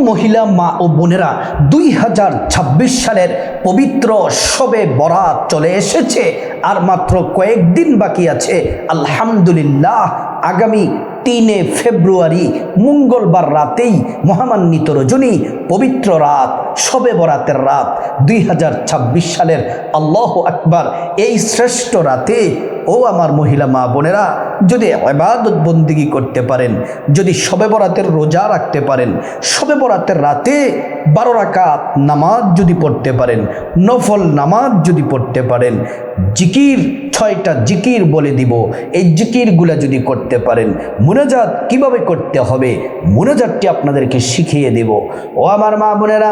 মহিলা মা ও বোনেরা, 2026 সালের পবিত্র শবে বরাত চলে এসেছে, আর মাত্র কয়েকদিন বাকি আছে। আলহামদুলিল্লাহ, আগামী 3 ফেব্রুয়ারি মঙ্গলবার রাতেই মহামান্বিত রজনী, পবিত্র রাত, শবে বরাতের রাত, 2026 সালের আল্লাহু আকবার। এই শ্রেষ্ঠ রাতে ও আমার মহিলা মা বোনেরা, যদি ইবাদত বন্দেগী করতে পারেন, যদি শবে বরাতের রোজা রাখতে পারেন, শবে বরাতের রাতে 12 রাকাত নামাজ যদি পড়তে পারেন, নফল নামাজ যদি পড়তে পারেন, জিকির 6টা জিকির বলে দিব, এই জিকিরগুলা যদি করতে পারেন, মুনাজাত কিভাবে করতে হবে মুনাজাতটি আপনাদেরকে শিখিয়ে দেব। ও আমার মা বোনেরা,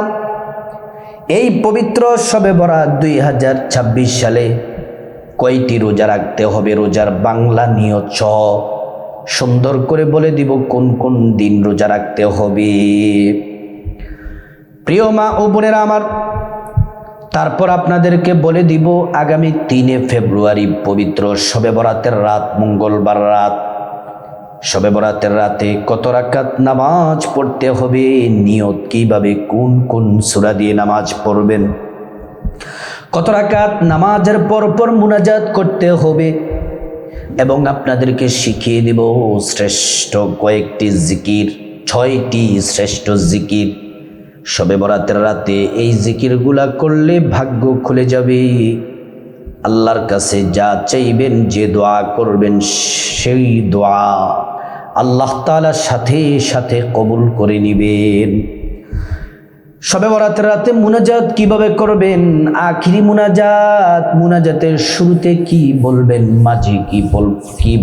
এই পবিত্র শবে বরাত 2026 সালে কয়টি রোজা রাখতে হবে, রোজার বাংলা নিয়ত সহ সুন্দর করে বলে দিব কোন কোন দিন রোজা রাখতে হবে। প্রিয় মা ও বোনেরা আমার, তারপর আপনাদেরকে বলে দিব আগামী 3 ফেব্রুয়ারি পবিত্র শবে বরাতের রাত, মঙ্গলবার রাত, শবে বরাতের রাতে কত রাকাত নামাজ পড়তে হবে, নিয়ত কিভাবে, কোন কোন সূরা দিয়ে নামাজ পড়বেন, কত রাকাত নামাজের পর মুনাজাত করতে হবে, এবং আপনাদেরকে শিখিয়ে দেব শ্রেষ্ঠ কয়েকটি জিকির, 6টি শ্রেষ্ঠ জিকির। শবে বরাতের রাতে এই জিকিরগুলা করলে ভাগ্য খুলে যাবে। আল্লাহর কাছে যা চাইবেন, যে দোয়া করবেন, সেই দোয়া আল্লাহ তাআলা সাথে সাথে কবুল করে নেবেন। শবে বরাতের রাতে মুনাজাত কিভাবে করবেন, আখিরি মুনাজাত, মুনাজাতের শুরুতে কি বলবেন, মাঝে কি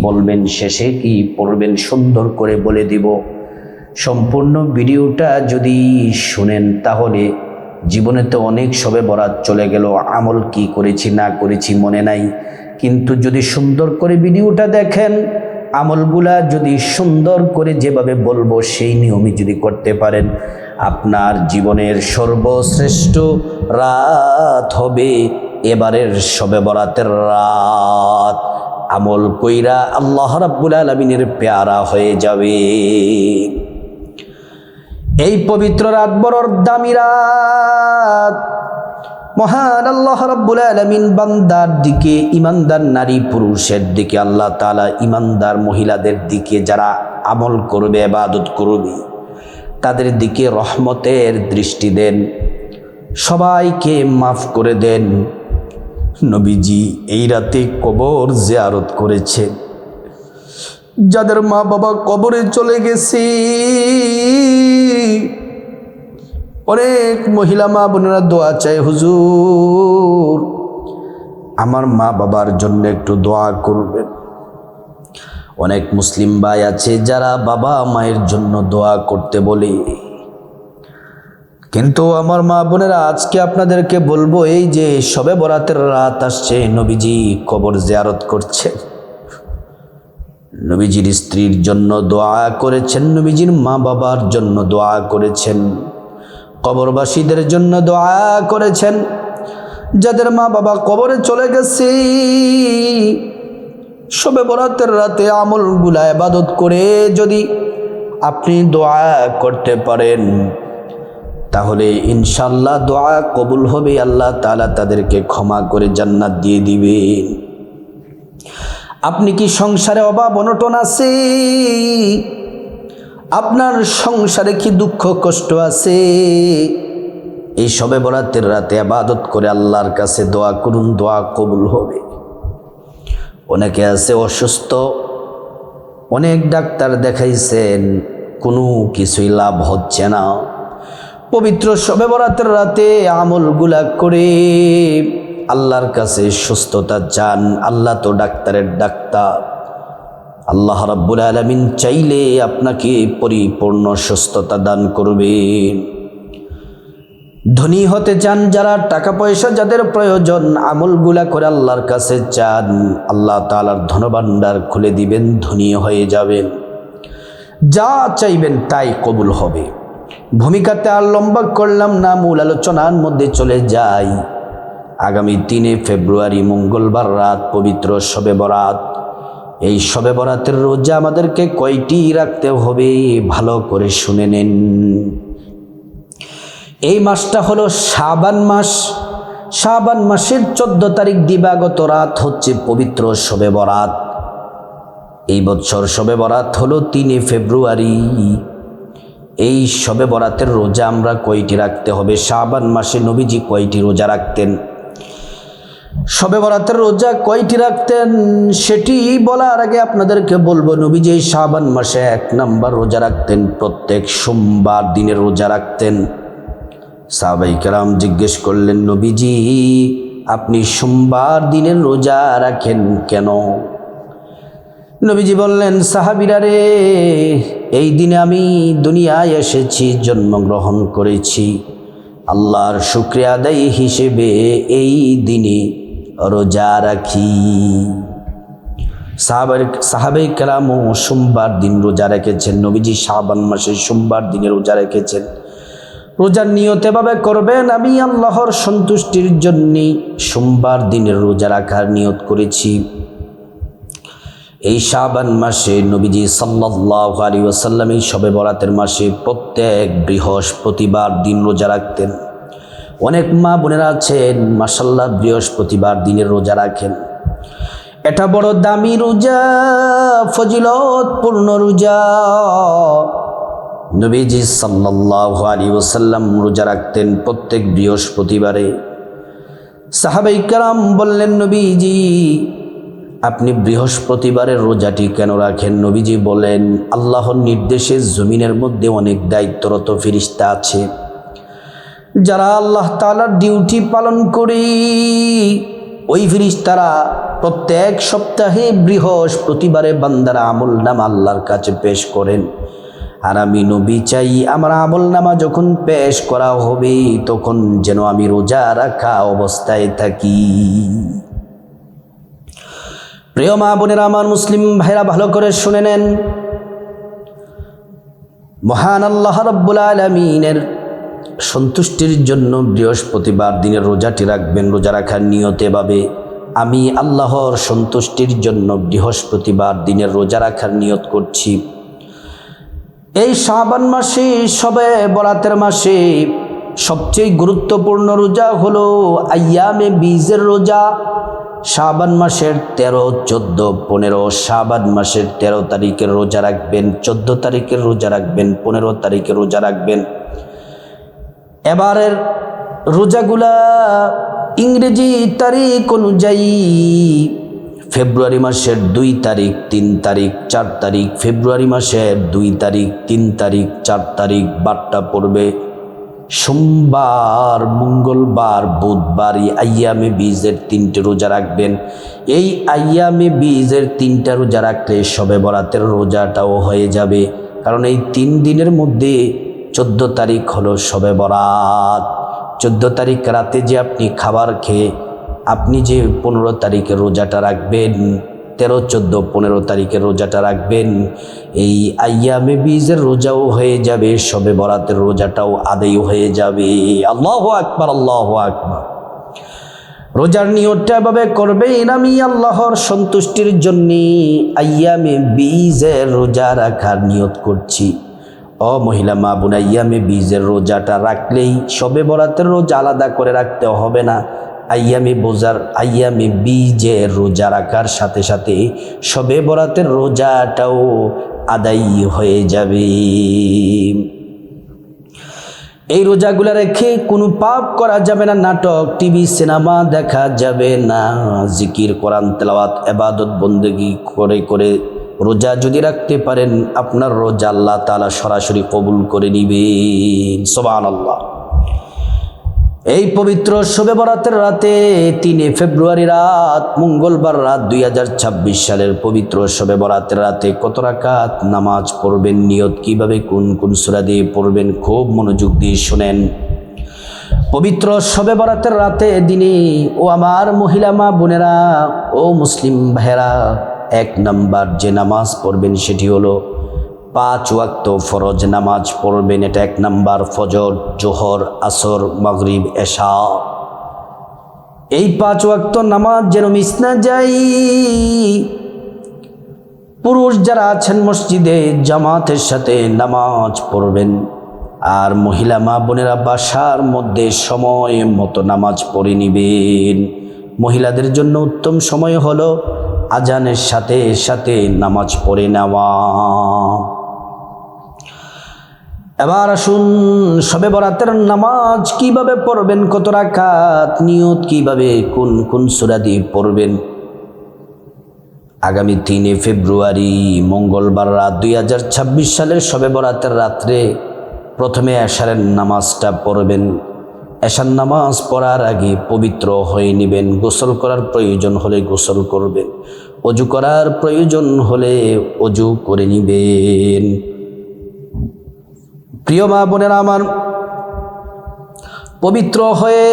বলবেন, শেষে কি পড়বেন, সুন্দর করে বলে দিব। সম্পূর্ণ ভিডিওটা যদি শুনেন তাহলে জীবনে তো অনেক শবে বরাত চলে গেল, আমল কি করেছি না করেছি মনে নাই, কিন্তু যদি সুন্দর করে ভিডিওটা দেখেন, আমলগুলা যদি সুন্দর করে যেভাবে বলবো সেই নিয়মে যদি করতে পারেন, আপনার জীবনের সর্বশ্রেষ্ঠ রাত হবে এবারের শবে বরাতের রাত। আমল কইরা আল্লাহ রাব্বুল আলামিনের পেয়ারা হয়ে যাবে। এই পবিত্র রাত বড় দামি রাত। মহান আল্লাহ রাব্বুল আলামিন বান্দার দিকে, ইমানদার নারী পুরুষের দিকে, আল্লাহ তাআলা ইমানদার মহিলাদের দিকে যারা আমল করবে, ইবাদত করবে, তাদের দিকে রহমতের দৃষ্টি দেন, সবাইকে মাফ করে দেন। নবীজি এই রাতে কবর জিয়ারত করেছেন। যাদের মা বাবা কবরে চলে গেছে, অনেক মহিলা মা বোনেরা দোয়া চায়, হুজুর আমার মা বাবার জন্য একটু দোয়া করবেন। অনেক মুসলিম ভাই আছে যারা বাবা মায়ের জন্য দোয়া করতে বলে, কিন্তু আমার মা বোনেরা আজকে আপনাদেরকে বলবো, এই যে শবে বরাতের রাত আসছে, নবীজি কবর জিয়ারত করছেন, নবীজির স্ত্রীর জন্য দোয়া করেছেন, নবীজির মা বাবার জন্য দোয়া করেছেন, কবরবাসীদের জন্য দোয়া করেছেন। যাদের মা বাবা কবরে চলে গেছে, শবে বরাতের রাতে আমলগুলা ইবাদত করে যদি আপনি দোয়া করতে পারেন, তাহলে ইনশাআল্লাহ দোয়া কবুল হবে, আল্লাহ তাআলা তাদেরকে ক্ষমা করে জান্নাত দিয়ে দিবেন। আপনি কি সংসারে অভাব অনটন আছে? আপনার সংসারে কি দুঃখ কষ্ট আছে? এই শবে বরাতের রাতে ইবাদত করে আল্লাহর কাছে দোয়া করুন, দোয়া কবুল হবে। অনেকে আছে অসুস্থ, অনেক ডাক্তার দেখাইছেন, কোনো কিছুই লাভ হচ্ছে না। পবিত্র শবে বরাতের রাতে আমলগুলা করে আল্লাহর কাছে সুস্থতা চান। আল্লাহ তো ডাক্তারের ডাক্তার। আল্লাহ রাব্বুল আলামিন চাইলে আপনাকে পরিপূর্ণ সুস্থতা দান করবেন। ধনী হতে চান যারা, টাকা পয়সা যাদের প্রয়োজন, আমলগুলা করে আল্লাহর কাছে চান, আল্লাহ তাআলার ধনভাণ্ডার খুলে দিবেন, ধনী হয়ে যাবেন। যা চাইবেন তাই কবুল হবে। ভূমিকাতে আর লম্বা করলাম না, মূল আলোচনার মধ্যে চলে যাই। আগামী 3 ফেব্রুয়ারি মঙ্গলবার রাত পবিত্র শবে বরাত। এই শবে বরাতের রোজা আমাদেরকে কয়টি রাখতে হবে ভালো করে শুনে নেন। এই মাসটা হলো শাবান মাস। শাবান মাসের 14 তারিখ দিবাগত রাত হচ্ছে পবিত্র শবে বরাত। এই বছর শবে বরাত হলো 3 ফেব্রুয়ারি। এই শবে বরাতের রোজা আমরা কয়টি রাখতে হবে? শাবান মাসে নবীজি কয়টি রোজা রাখতেন? শবে বরাতের রোজা কয়টি রাখতেন সেটি বলার আগে আপনাদেরকে বলবো, নবীজি শাবান মাসে 1 নম্বর রোজা রাখতেন, প্রত্যেক সোমবার দিনের রোজা রাখতেন। সাহাবায়ে কেরাম জিজ্ঞেস করলেন, নবীজি আপনি সোমবার দিনের রোজা রাখেন কেন? নবীজি বললেন, সাহাবীরা রে, এই দিনে আমি দুনিয়ায় এসেছি, জন্মগ্রহণ করেছি, আল্লাহর শুকরিয়া আদায় হিসেবে এই দিনে রোজা রাখি। সাহাবায়ে কেরামও সোমবার দিন রোজা রেখেছেন। নবীজি শাবান মাসে সোমবার দিনে রোজা রেখেছেন। রোজার নিয়ত এভাবে করবেন, আমি আল্লাহর সন্তুষ্টির জন্য সোমবার দিনের রোজা রাখার নিয়ত করেছি। এই শাবান মাসে নবীজি সাল্লাল্লাহু আলাইহি ওয়াসাল্লাম এই শবে বরাতের মাসে প্রত্যেক বৃহস্পতিবার দিন রোজা রাখতেন। অনেক মা বোনেরা আছেন মাশাআল্লাহ বৃহস্পতিবার দিনের রোজা রাখেন। এটা বড় দামি রোজা, ফজিলতপূর্ণ রোজা। নবীজি সাল্লাল্লাহু আলাইহি ওয়াসাল্লাম রোজা রাখতেন প্রত্যেক বৃহস্পতিবারে। সাহাবায়ে কেরাম বললেন, নবীজি আপনি বৃহস্পতিবারের রোজাটি কেন রাখেন? নবীজি বলেন, আল্লাহর নির্দেশে জমিনের মধ্যে অনেক দায়িত্বরত ফেরেশতা আছে, যারা আল্লাহ তাআলার ডিউটি পালন করে। ওই ফেরেশতারা প্রত্যেক সপ্তাহে বৃহস্পতিবারে বান্দারা আমলনামা আল্লাহর কাছে পেশ করেন। আর আমি নবী চাই আমার আমলনামা যখন পেশ করা হবে তখন যেন আমি রোজা রাখা অবস্থায় থাকি। প্রিয় মা বোনেরা, আমার মুসলিম ভাইরা ভালো করে শুনে নেন, মহান আল্লাহ রাব্বুল আলামিনের সন্তুষ্টির জন্য বৃহস্পতিবার দিনের রোজাটি রাখবেন। রোজা রাখার নিয়ত এভাবে, আমি আল্লাহর সন্তুষ্টির জন্য বৃহস্পতিবার দিনের রোজা রাখার নিয়ত করছি। এই শাবান মাসে শবে বরাতের মাসে সবচেয়ে গুরুত্বপূর্ণ রোজা হলো আইয়ামে বীজের রোজা। শাবান মাসের 13, 14, 15 শাবান মাসের 13 তারিখের রোজা রাখবেন, 14 তারিখের রোজা রাখবেন, 15 তারিখের রোজা রাখবেন। এবারের রোজাগুলা ইংরেজি তারিখ অনুযায়ী ফেব্রুয়ারি মাসের 2 তারিখ, 3 তারিখ, 4 তারিখ। ফেব্রুয়ারি মাসের 2 তারিখ, 3 তারিখ, 4 তারিখ বারটা পড়বে সোমবার, মঙ্গলবার, বুধবার। এই আইয়ামে বীজের 3টে রোজা রাখবেন। এই আইয়ামে বীজের 3টা রোজা রাখলে শবে বরাতের রোজাটাও হয়ে যাবে, কারণ এই 3 দিনের মধ্যে 14 তারিখ হলো শবে বরাত। 14 তারিখ রাতে যে আপনি খাবার খেয়ে আপনি যে 15 তারিখের রোজাটা রাখবেন, 13, 14, 15 তারিখের রোজাটা রাখবেন, এই আইয়ামে বীজের রোজাও হয়ে যাবে, শবে বরাতের রোজাটাও আদায় হয়ে যাবে। আল্লাহু আকবার, আল্লাহু আকবার। রোজার নিয়তটা এভাবে করবেন, আমি আল্লাহর সন্তুষ্টির জন্য আইয়ামে বীজের রোজা রাখার নিয়ত করছি। ও মহিলা মা বোন, আইয়ামে বীজের রোজাটা রাখলেই শবে বরাতের রোজা আলাদা করে রাখতে হবে না। আইয়ামে বীজের রোজা রাখার সাথে সাথে শবে বরাতের রোজাটাও আদায় হয়ে যাবে। এই রোজাগুলো রেখে কোনো পাপ করা যাবে না, নাটক, টিভি, সিনেমা দেখা যাবে না। জিকির, কোরআন তেলাওয়াত, ইবাদত বন্দেগী করে করে রোজা যদি রাখতে পারেন, আপনার রোজা আল্লাহ তাআলা সরাসরি কবুল করে নিবেন। সুবহানাল্লাহ। এই পবিত্র শবে বরাতের রাতে 3 ফেব্রুয়ারি রাত, মঙ্গলবার রাত, 2026 সালের পবিত্র শবে বরাতের রাতে কত রাকাত নামাজ পড়বেন, নিয়ত কিভাবে, কোন কোন সূরা দিয়ে পড়বেন, খুব মনোযোগ দিয়ে শুনেন। পবিত্র শবে বরাতের রাতে দিনে ও আমার মহিলা মা বোনেরা ও মুসলিম ভাইয়েরা, 1 নাম্বার যে নামাজ পড়বেন সেটি হলো 5 ওয়াক্ত ফরজ নামাজ পড়বেন। এটা 1 নাম্বার, ফজর, জোহর, আসর, মাগরিব, এশা। এই 5 ওয়াক্ত নামাজ যেন মিস না যায়। পুরুষ যারা আছেন মসজিদে জামাতের সাথে নামাজ পড়বেন, আর মহিলা মা বোনেরা বাসার মধ্যে সময় মতো নামাজ পড়ে নিবেন। মহিলাদের জন্য উত্তম সময় হলো আজানের সাথে সাথে নামাজ পড়ে নেওয়া। এবার আসুন, শবে বরাতের নামাজ কিভাবে পড়বেন, কত রাকাত, নিয়ত কিভাবে, কোন কোন সূরা দিয়ে পড়বেন। আগামী 3 ফেব্রুয়ারি মঙ্গলবার রাত 2026 সালের শবে বরাতের রাত্রে প্রথমে এশারের নামাজটা পড়বেন। এশার নামাজ পড়ার আগে পবিত্র হয়ে নেবেন। গোসল করার প্রয়োজন হলে গোসল করবেন, অজু করার প্রয়োজন হলে অজু করে নেবেন। প্রিয় মা বোনেরা আমার, পবিত্র হয়ে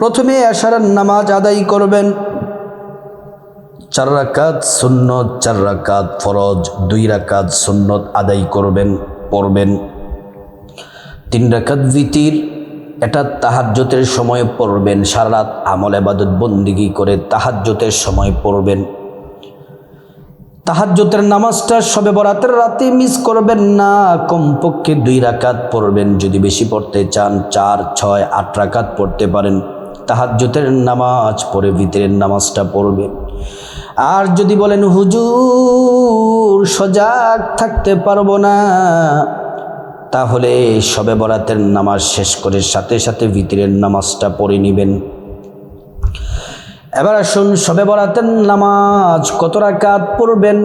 প্রথমে এশারের নামাজ আদায় করবেন। 4 রাকাত সুন্নত, 4 রাকাত ফরজ, 2 রাকাত সুন্নত আদায় করবেন, পড়বেন। 3 রাকাত ভিতির, এটা তাহাজ্জুদের সময় পড়বেন। সারা রাত আমল ইবাদত বন্দেগী করে তাহাজ্জুদের সময় পড়বেন। তাহাজ্জুদের নামাজটা শবে বরাতের রাতে মিস করবেন না, কমপক্ষে 2 রাকাত পড়বেন। যদি বেশি পড়তে চান 4, 6, 8 রাকাত পড়তে পারেন। তাহাজ্জুদের নামাজ পড়ে ভিতরের নামাজটা পড়বেন। আর যদি বলেন হুজুর সজাগ থাকতে পারবো না, তাহলে শবে বরাতের নামাজ শেষ করে সাথে সাথে ভিতরের নামাজটা পড়ে নেবেন। এবার আসুন, শবে বরাতের নামাজ কত রাকাত পড়বেন।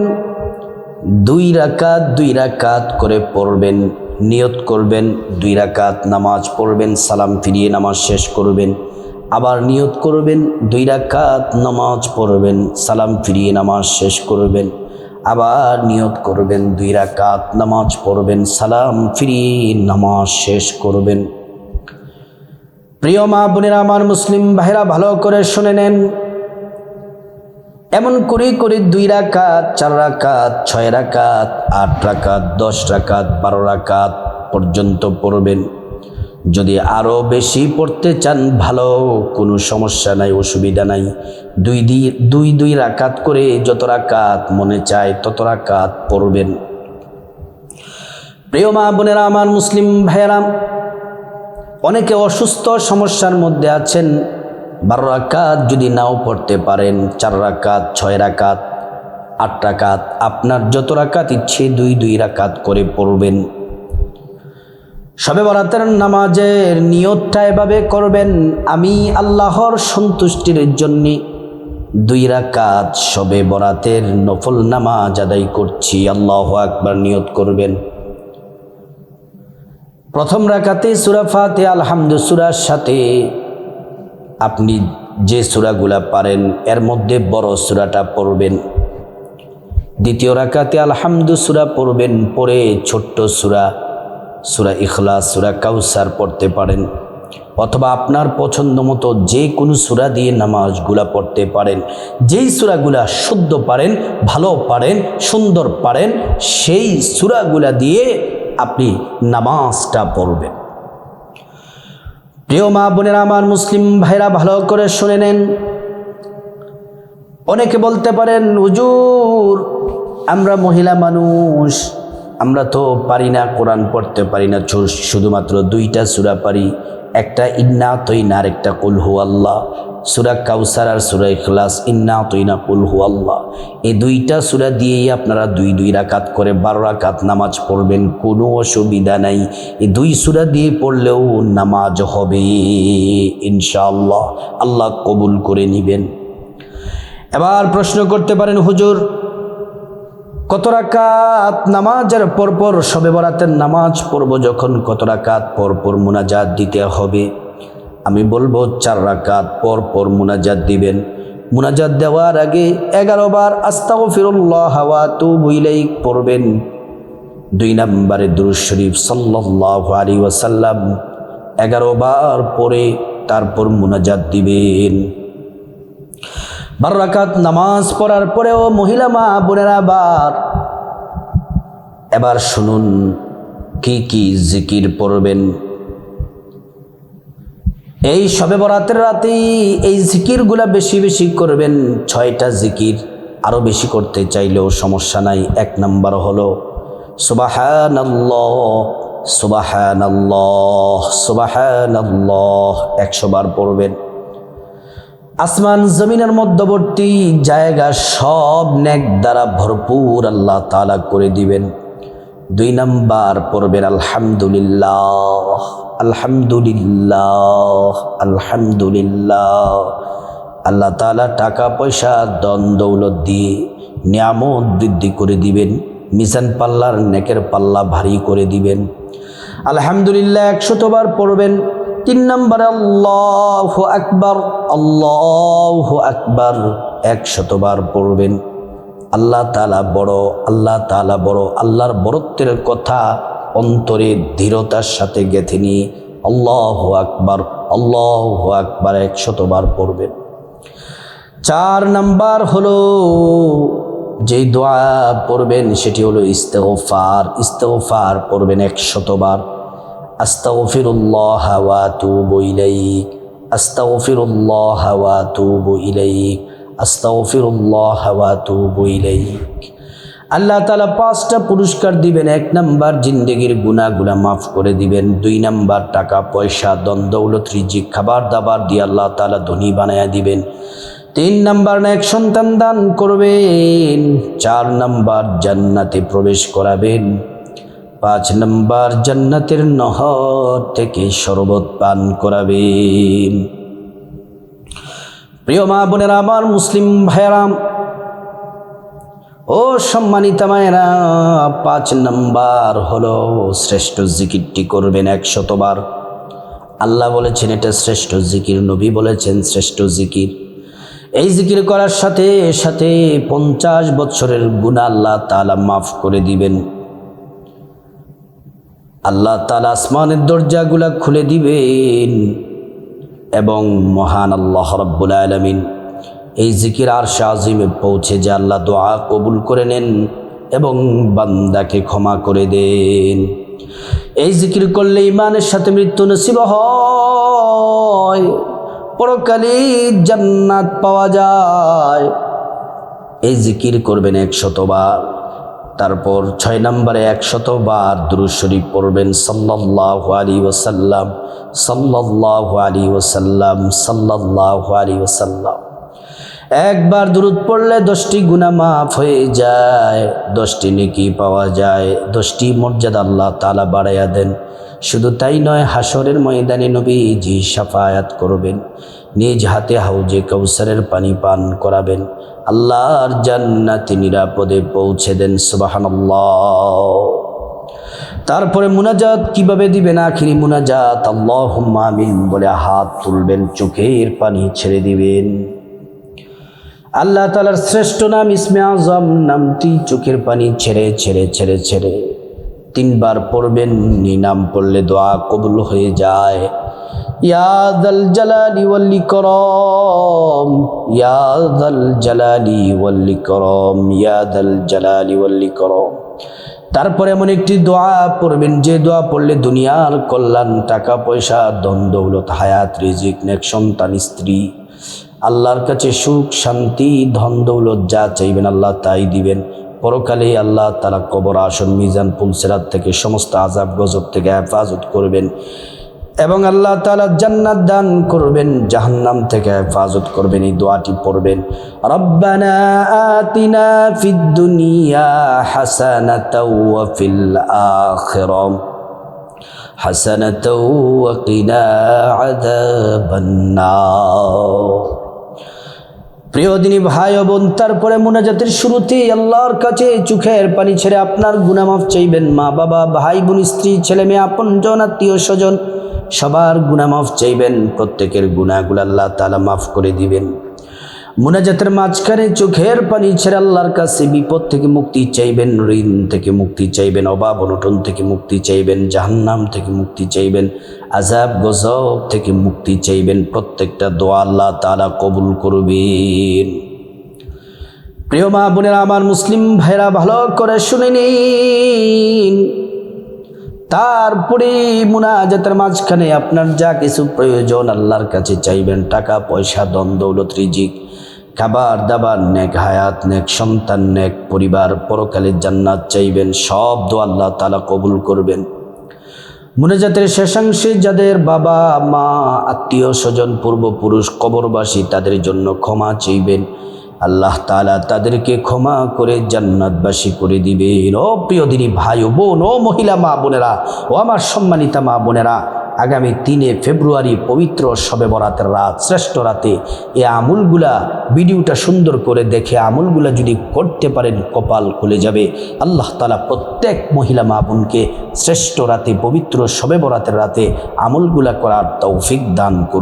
2 রাকাত 2 রাকাত করে পড়বেন। নিয়ত করবেন 2 রাকাত নামাজ পড়বেন, সালাম ফিরিয়ে নামাজ শেষ করবেন। আবার নিয়ত করবেন 2 রাকাত নামাজ পড়বেন, সালাম ফিরিয়ে নামাজ শেষ করবেন। আবার নিয়ত করবেন 2 রাকাত নামাজ পড়বেন, সালাম ফিরিয়ে নামাজ শেষ করবেন। প্রিয় মা বোনেরা আমার, মুসলিম ভাইরা ভালো করে শুনে নেন। এমন করে করে 2 রাকাত, 4 রাকাত, 6 রাকাত, 8 রাকাত, 10 রাকাত, 12 রাকাত পর্যন্ত পড়বেন। যদি আরও বেশি পড়তে চান ভালো, কোনো সমস্যা নাই, অসুবিধা নাই। 2 রাকাত করে যত রাকাত মনে চায় তত রাকাত পড়বেন। প্রিয় মা বোনেরা আমার, মুসলিম ভাইয়েরা, অনেকে অসুস্থ সমস্যার মধ্যে আছেন। 12 রাকাত যদি নাও পড়তে পারেন, 4 রাকাত, 6 রাকাত, 8 রাকাত, আপনার যত রাকাত ইচ্ছে 2 রাকাত করে পড়বেন। শবে বরাতের নামাজের নিয়তটা এভাবে করবেন, আমি আল্লাহর সন্তুষ্টির জন্য 2 রাকাত শবে বরাতের নফল নামাজ আদায় করছি, আল্লাহু আকবার নিয়ত করবেন। প্রথম রাকাতে সূরা ফাতিহা আলহামদু সূরার সাথে আপনি যে সূরাগুলা পারেন এর মধ্যে বড় সূরাটা পড়বেন। দ্বিতীয় রাকাতে আলহামদু সূরা পড়বেন, পরে ছোট্ট সূরা, সূরা ইখলাস, সূরা কাউসার পড়তে পারেন। অথবা আপনার পছন্দ মতো যে কোনো সূরা দিয়ে নামাজগুলা পড়তে পারেন। যেই সূরাগুলা শুদ্ধ পারেন, ভালো পারেন, সুন্দর পারেন, সেই সূরাগুলা দিয়ে আপনি নামাজটা পড়বেন। প্রিয় মা বোনেরা আমার, মুসলিম ভাইরা ভালো করে শুনে নেন। অনেকে বলতে পারেন হুজুর আমরা মহিলা মানুষ, আমরা তো পারি না, কোরআন পড়তে পারি না, শুধুমাত্র 2টা সূরা পারি, একটা ইন্না আতাইনা আর একটা কুল হুয়াল্লাহ। সূরা কাউসার আর সূরা ইখলাস, ইন্না আতাইনা কুল হুয়াল্লাহ, এই 2টা সূরা দিয়েই আপনারা 2 রাকাত করে 12 রাকাত নামাজ পড়বেন, কোনো অসুবিধা নাই। এই 2 সূরা দিয়ে পড়লেও নামাজ হবে ইনশাআল্লাহ, আল্লাহ কবুল করে নেবেন। এবার প্রশ্ন করতে পারেন হুজুর কত রাকাত নামাজের পরপর শবে বরাতের নামাজ পড়ব, যখন কত রাকাত পরপর মুনাজাত দিতে হবে? আমি বলবো 4 রাকাত পরপর মুনাজাত দিবেন। মুনাজাত দেওয়ার আগে 11 বার আস্তাগফিরুল্লাহ ওয়া আতুবু ইলাইহি পড়বেন। 2 নম্বরে দুরূদ শরীফ সাল্লাল্লাহু আলাইহি ওয়াসাল্লাম 11 বার পরে তারপর মুনাজাত দিবেন। 12 রাকাত নামাজ পড়ার পরেও মহিলা মা বোনেরা এবার শুনুন কি কি জিকির পড়বেন। এই শবে বরাতের রাতেই এই জিকিরগুলা বেশি বেশি করবেন। 6টা জিকির, আরও বেশি করতে চাইলেও সমস্যা নাই। 1 নম্বর হলো সুবহানাল্লাহ সুবহানাল্লাহ সুবহানাল্লাহ 100 বার পড়বেন। আসমান জমিনের মধ্যবর্তী জায়গা সব নেক দ্বারা ভরপুর আল্লাহ তাআলা করে দিবেন। 2 নাম্বার পড়বেন আলহামদুলিল্লাহ আলহামদুলিল্লাহ আলহামদুলিল্লাহ। আল্লাহ তাআলা টাকা পয়সা ধন দৌলত দিয়ে নিয়ামত বৃদ্ধি করে দিবেন, মিজান পাল্লার নেকের পাল্লা ভারী করে দিবেন। আলহামদুলিল্লাহ 100 বার পড়বেন। 3 নম্বরে আল্লাহু আকবার আল্লাহু আকবার 100 বার পড়বেন। আল্লাহ তাআলা বড়, আল্লাহ তাআলা বড়, আল্লাহর বড়ত্বের কথা অন্তরে দৃঢ়তার সাথে গেঁথে নিয়ে আল্লাহু আকবার 100 বার পড়বেন। 4 নাম্বার হলো যে দোয়া পড়বেন সেটি হলো ইস্তেগফার। ইস্তেগফার পড়বেন 100 বার। আস্তাগফিরুল্লাহ ওয়া আতুবু ইলাইহি আস্তাগফিরুল্লাহ ওয়া আতুবু ইলাইহি আস্তাগফিরুল্লাহ ওয়া আতুবু ইলাইহি। আল্লাহ তাআলা 5টা পুরস্কার দিবেন। 1 নাম্বার জিন্দেগির গুনাহগুলো মাফ করে দিবেন। 2 নাম্বার টাকা পয়সা ধন দৌলত রিজিক খাবার দাবার দিয়ে আল্লাহ তাআলা ধনী বানায়া দিবেন। 3 নাম্বার নেক সন্তান দান করবেন। 4 নাম্বার জান্নাতে প্রবেশ করাবেন। 5 নাম্বার জান্নাতের নহর থেকে শরবত পান করাবেন। প্রিয় মা বোনেরা, আমার মুসলিম ভাইয়েরা ও সম্মানিতা মায়েরা, 5 নাম্বার হলো শ্রেষ্ঠ জিকিরটি করবেন 100 বার। আল্লাহ বলেছেন এটা শ্রেষ্ঠ জিকির, নবী বলেছেন শ্রেষ্ঠ জিকির। এই জিকির করার সাথে সাথে 50 বছরের গুনাহ আল্লাহ তাআলা মাফ করে দিবেন। আল্লাহ তাআলা আসমানের দরজাগুলা খুলে দিবেন এবং মহান আল্লাহ রাব্বুল আলামিন এই জিকির আরশে আজিমে পৌঁছে যে আল্লাহ দোয়া কবুল করে নেন এবং বান্দাকে ক্ষমা করে দেন। এই জিকির করলে ইমানের সাথে মৃত্যু নসিব হয়, পরকালে জান্নাত পাওয়া যায়। এই জিকির করবেন 100 বার। তারপর 6 নম্বরে 100 বার দুরূদ শরীফ পড়বেন সাল্লাল্লাহু আলাইহি ওয়াসাল্লাম সাল্লাল্লাহু আলাইহি ওয়াসাল্লাম সাল্লাল্লাহু আলাইহি ওয়াসাল্লাম। একবার দুরূদ পড়লে 10টি গুনাহ মাফ হয়ে যায়, 10টি নেকি পাওয়া যায়, 10টি মর্যাদা আল্লাহ তাআলা বাড়াইয়া দেন। শুধু তাই নয়, হাসরের ময়দানে নবীজি শাফায়াত করবেন, নিজ হাতে হাউজে কাউসারের পানি পান করাবেন, আল্লাহর জান্নাতে নিরাপদে পৌঁছে দেন। সুবহানাল্লাহ। তারপরে মুনাজাত কিভাবে দিবেন? আখিরি মুনাজাত আল্লাহুম্মা আমিন বলে হাত তুলবেন, চোখের পানি ছেড়ে দিবেন। আল্লাহ তাআলার শ্রেষ্ঠ নাম ইসমে আজম নামটি চোখের পানি ছেড়ে ছেড়ে ছেড়ে ছেড়ে 3 বার পড়বেন। নাম পড়লে দোয়া কবুল হয়ে যায়। ইয়া যাল জালালি ওয়াল ইকরাম ইয়া যাল জালালি ওয়াল ইকরাম ইয়া যাল জালালি ওয়াল ইকরাম। তারপরে এমন একটি দোয়া পড়বেন যে দোয়া পড়লে দুনিয়ার কল্যাণ, টাকা পয়সা ধন দৌলত হায়াত রিজিক নেক সন্তান স্ত্রী, আল্লাহর কাছে সুখ শান্তি ধন দৌলত যা চাইবেন আল্লাহ তাই দিবেন। পরকালে আল্লাহ তাআলা কবর আসন মিজান পুলসিরাত থেকে সমস্ত আযাব গজব থেকে হেফাজত করবেন এবং আল্লাহ তাআলা জান্নাত দান করবেন, জাহান্নাম থেকে হেফাজত করবেন। এই দোয়াটি পড়বেন, রব্বানা আতিনা ফিদ দুনিয়া হাসানাতাও ওয়া ফিল আখিরাহ হাসানাতাও ওয়া কিনা আযাবান নার। প্রিয় দিনী ভাই ও বোন, তারপরে মুনাজাতের শুরুতেই আল্লাহর কাছে চোখের পানি ছেড়ে আপনার গুনাহ মাফ চাইবেন। মা বাবা ভাই বোন স্ত্রী ছেলে মেয়ে আপনজন আত্মীয় স্বজন সবার গুনাহ মাফ চাইবেন। প্রত্যেকের গুনাহগুলো আল্লাহ তাআলা মাফ করে দিবেন। মুনাজাতের মাঝখানে চোখের পানি ছেড়ে আল্লাহর কাছে বিপদ থেকে মুক্তি চাইবেন, ঋণ থেকে মুক্তি চাইবেন, অভাব অনটন থেকে মুক্তি চাইবেন, জাহান্নাম থেকে মুক্তি চাইবেন, আযাব গজব থেকে মুক্তি চাইবেন। প্রত্যেকটা দোয়া আল্লাহ তাআলা কবুল করবেন। প্রিয় মা বোনেরা, আমার মুসলিম ভাইরা ভালো করে শুনে নিন। তারপরে মুনাজাতের মাঝখানে আপনার যা কিছু প্রয়োজন আল্লাহর কাছে চাইবেন, টাকা পয়সা ধন দৌলত রিজিক খাবার দাবার নেক হায়াত নেক সন্তান নেক পরিবার পরকালের জান্নাত চাইবেন। সব দোয়া আল্লাহ তাআলা কবুল করবেন। মুনাজাতের শেষাংশে যাদের বাবা মা আত্মীয় স্বজন পূর্বপুরুষ কবরবাসী তাদের জন্য ক্ষমা চাইবেন, আল্লাহ তাআলা তাদেরকে ক্ষমা করে জান্নাতবাসী করে দিবেন। ও প্রিয় দিনী ভাই ও বোন, ও মহিলা মা বোনেরা, ও আমার সম্মানিতা মা বোনেরা, আগামী 3 ফেব্রুয়ারি পবিত্র শবে বরাতের রাত, শ্রেষ্ঠ রাতে এই আমলগুলা ভিডিওটা সুন্দর করে দেখে আমলগুলা যদি করতে পারেন কপাল খুলে যাবে। আল্লাহ তাআলা প্রত্যেক মহিলা মা বোনকে শ্রেষ্ঠ রাতে পবিত্র শবে বরাতের রাতে আমলগুলা করার তৌফিক দান করুন।